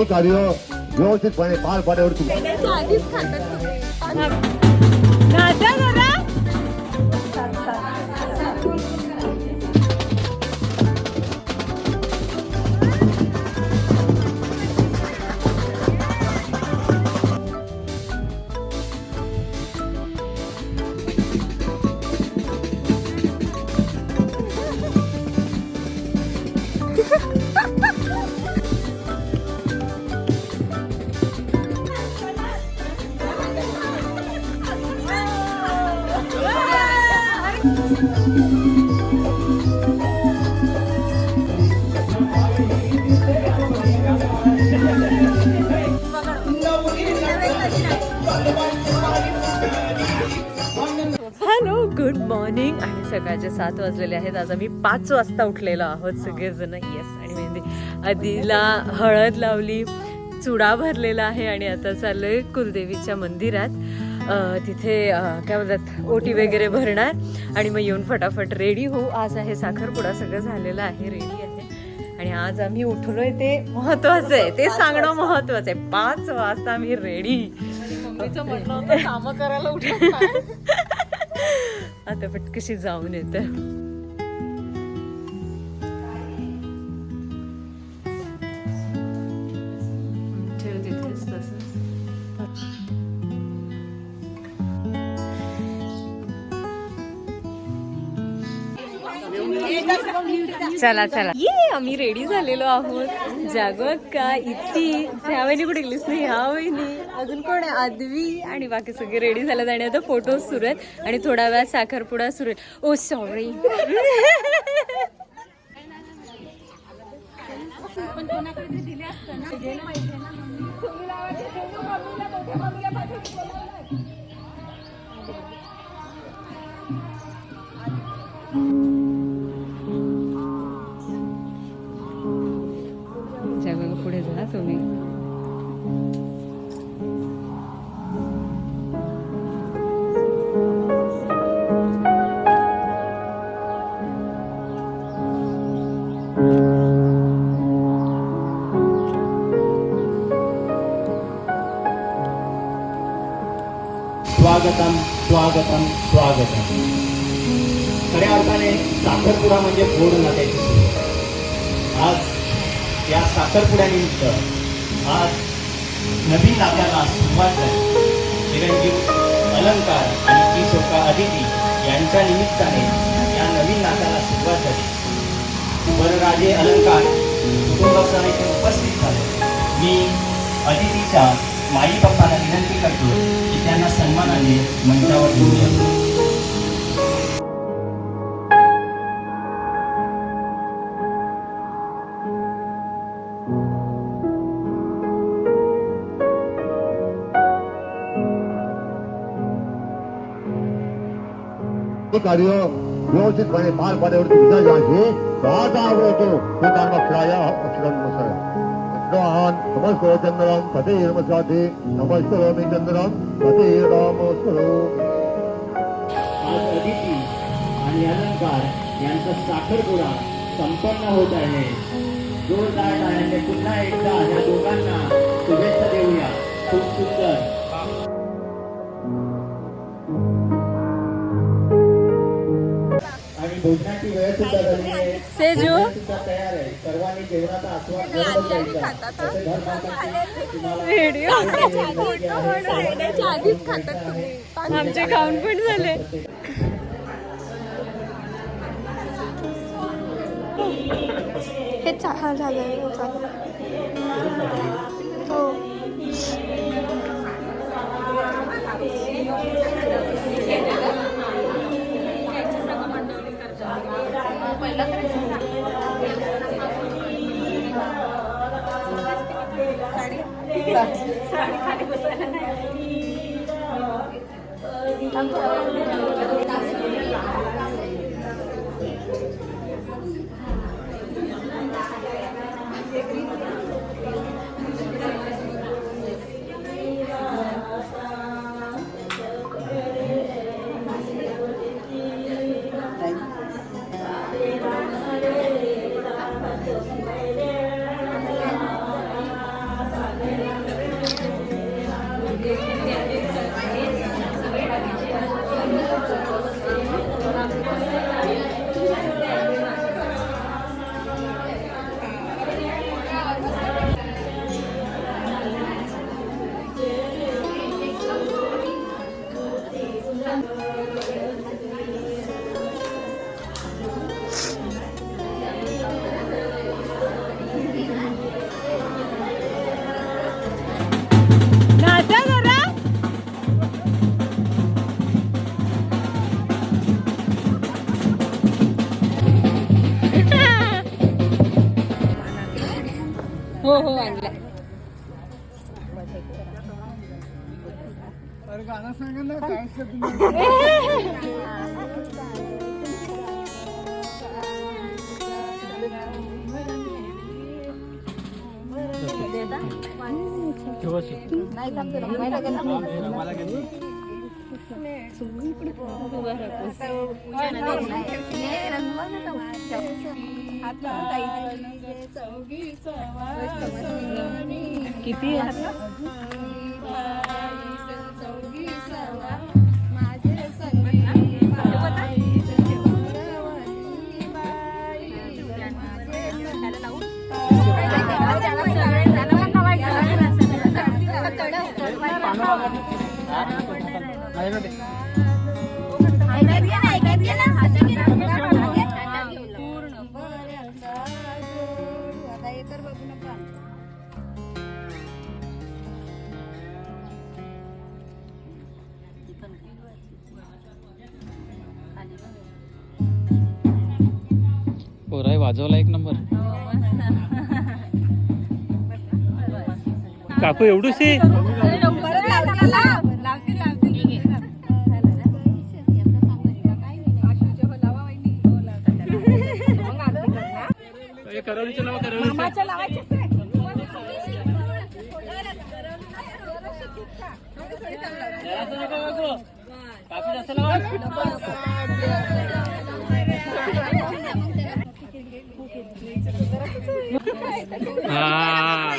कार्य व्यवस्थितपणे पार पाड्यावर हॅलो, गुड मॉर्निंग. आणि सकाळचे 7 वाजलेले आहेत. आज आम्ही 5 वाजता उठलेलो आहोत सगळेजण. येस. आणि मेहंदी आधीला हळद लावली, चुडा भरलेला आहे आणि आता चाललोय कुलदेवीच्या मंदिरात. तिथे काय म्हणतात ओटी वगैरे भरणार आणि मग येऊन फटाफट रेडी होऊ. आज आहे साखरपुडा, सगळं झालेलं आहे, रेडी आहे. आणि आज आम्ही उठलोय ते महत्वाचं आहे, ते सांगणं महत्वाचं आहे. 5 वाजता आम्ही रेडी. म्हटलं होतं काम करायला उठलं. आता पटकशी जाऊन येते. चला चला ये, आम्ही रेडी झालेलो आहोत. जागवत का इतकी ह्या वहिनी कुठे गेलीस नाही, ह्या वहिनी अजून कोण आहे, आदवी आणि बाकी सगळे रेडी झालेत. आणि आता फोटोज सुरू आहेत आणि थोडा वेळात साखरपुडा सुरू आहे. ओ सॉरी. पुढे जा तुम्ही. स्वागतम स्वागतम स्वागतम. खऱ्या अर्थाने साखरपुडा म्हणजे गोड नात्याची सुरुवात. आज या साखरपुड्यानिमित्त आज नवीन नात्याला सुरुवात झाली. चिरंजीव अलंकार आणि ती सोका अदिती यांच्या निमित्ताने या नवीन नात्याला सुरुवात झाली. वरराजे अलंकार कुटुंबासह इथे उपस्थित झाले. मी अदितीच्या माई बाप्पाला विनंती करतो की त्यांना सन्मानाने मंचावर घेऊन कार्य व्यवस्थितपणे पार पाड्यावर तुमचा जे आहे राजा आवडतो तो कामाक्षराया अक्षरम नमस्कार चंद्रम पते नमस्ते नमस्कार मी चंद्रम पते रामस्वरो. आज अदिती आणि अलंकार यांचा साखरपुडा संपन्न होत आहे. जोरदार टाळ्यांनी पुन्हा एकदा या दोघांना शुभेच्छा देऊया. खूप सुंदर. आणि भोजनाची वेळ सुद्धा झाली आहे. सेजू तयार आहे. सर्वांनी जेवणाचा आस्वाद घेत व्हिडिओ आमचे खाऊन पण झाले. हे झालंय हो. हो हो आणलाय. किती पोराय वाजवला एक नंबर. काकू एवढूशी करवलीच्या नाव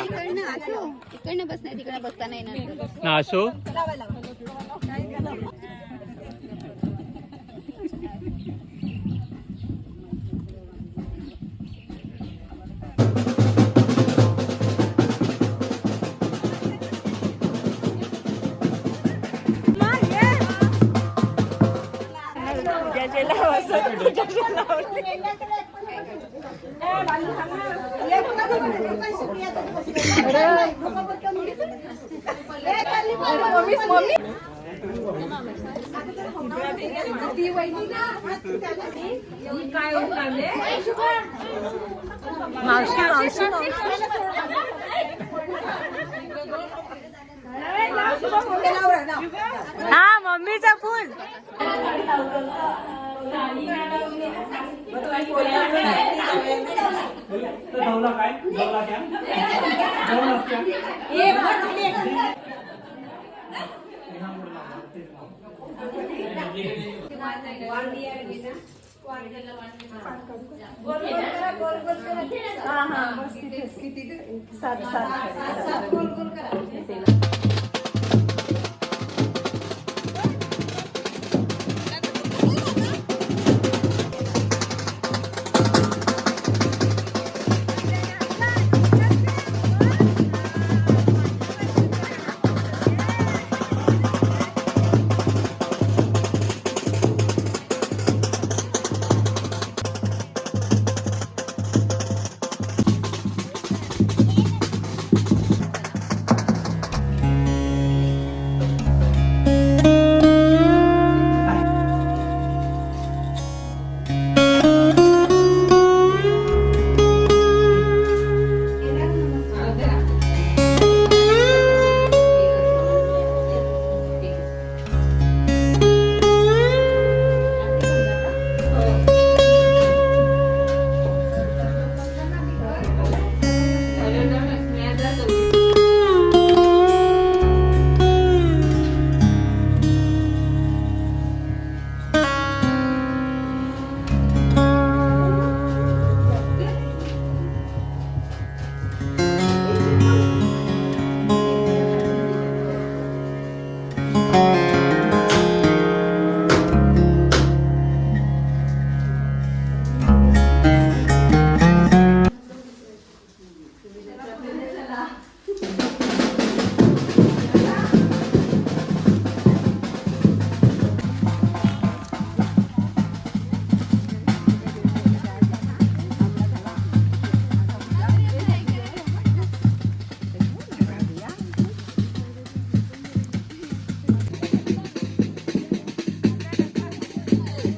इकडनं बसणार तिकडे बसता नाही येणार. नाशो मावशी मावशी हा मम्मीचा फोन.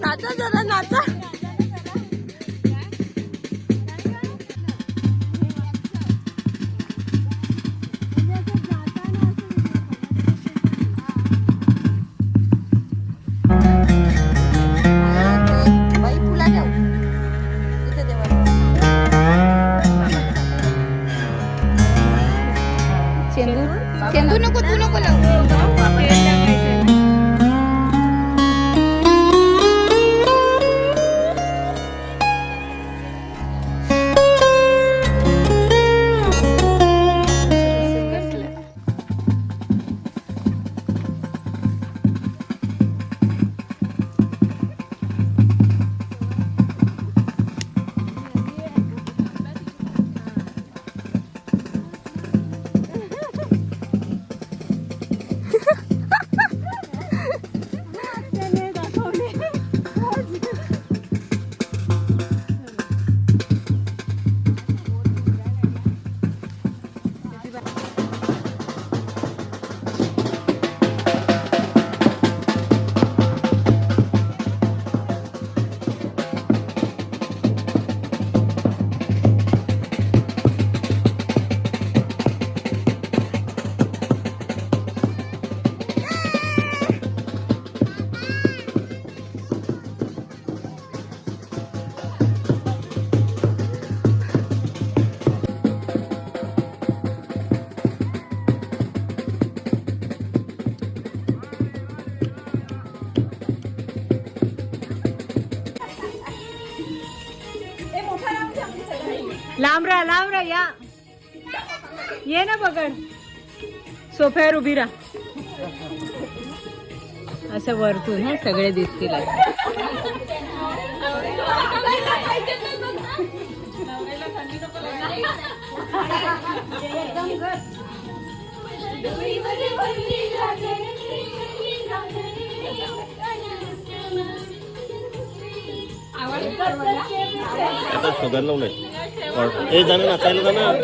नाचा जरा नाचा. सेंदूर नको, तू नको लावू. लांब राहा या ये ना बघड सोफ्यावर उभी राहा असं वरतून हा सगळे दिसतील आता शोधायला लावलंय हे जाणं नाचायला जाणं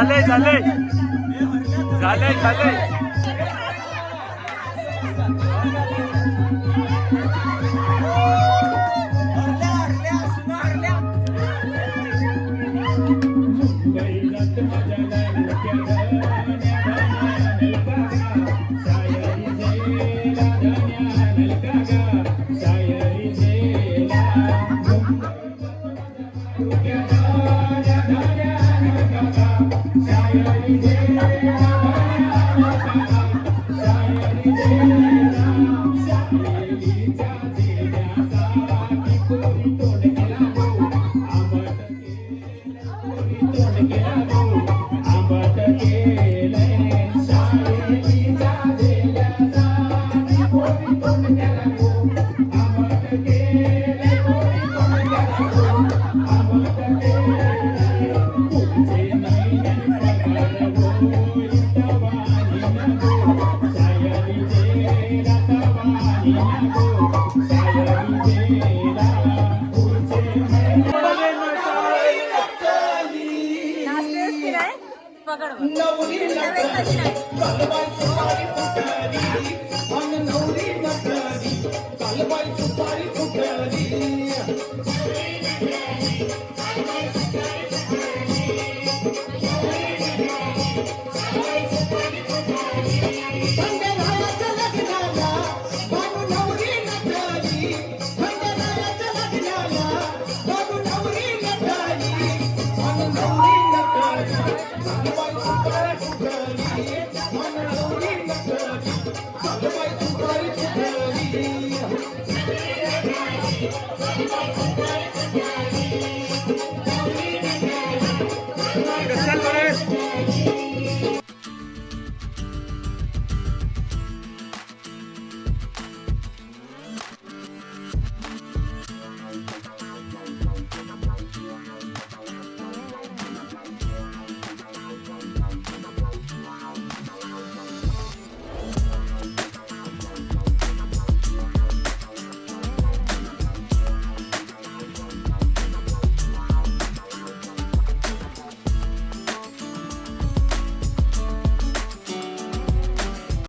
झाले झाले झाले झाले नाचतेस की नाही पकड मग. चल बरं